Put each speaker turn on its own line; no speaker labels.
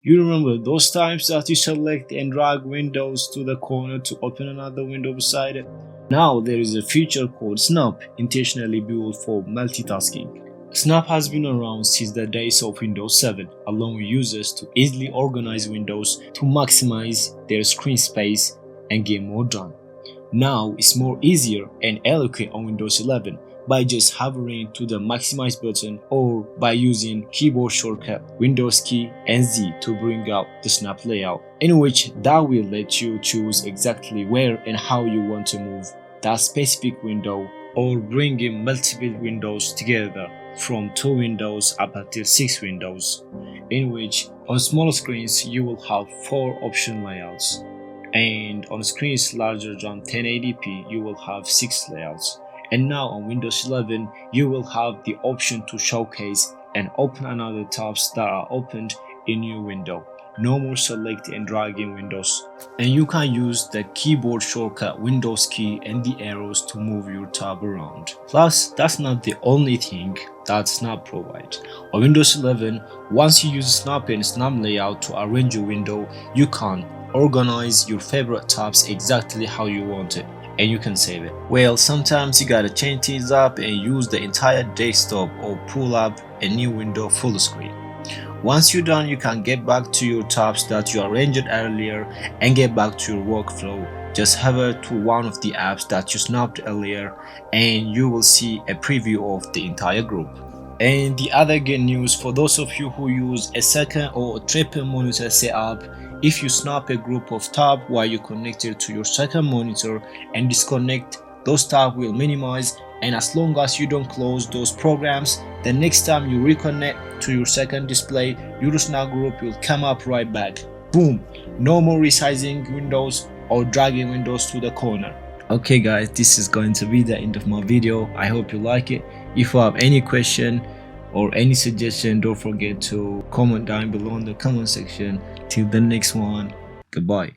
You remember those times that you select and drag windows to the corner to open another window beside it? Now there is a feature called Snap, intentionally built for multitasking. Snap has been around since the days of Windows 7, allowing users to easily organize windows to maximize their screen space and get more done. Now it's more easier and elegant on Windows 11 by just hovering to the maximize button or by using keyboard shortcut Windows key and Z to bring out the snap layout, in which that will let you choose exactly where and how you want to move that specific window or bring in multiple windows together from 2 windows up until 6 windows, in which on smaller screens you will have 4 option layouts, and on screens larger than 1080p you will have 6 layouts. And now on Windows 11 you will have the option to showcase and open another tabs that are opened in your window. No more select and dragging windows, and you can use the keyboard shortcut Windows key and the arrows to move your tab around. Plus, that's not the only thing that Snap provides. On Windows 11, once you use Snap and Snap layout to arrange your window, you can organize your favorite tabs exactly how you want it, and you can save it. Well, sometimes you gotta change things up and use the entire desktop or pull up a new window full screen. Once you're done, you can get back to your tabs that you arranged earlier and get back to your workflow. Just hover to one of the apps that you snapped earlier and you will see a preview of the entire group. And the other good news for those of you who use a second or a triple monitor setup, if you snap a group of tabs while you connect it to your second monitor and disconnect, those tabs will minimize, and as long as you don't close those programs, the next time you reconnect to your second display, your snap group will come up right back. Boom! No more resizing windows or dragging windows to the corner. Okay guys, this is going to be the end of my video. I hope you like it. If you have any question or any suggestion, don't forget to comment down below in the comment section. Till the next one, goodbye.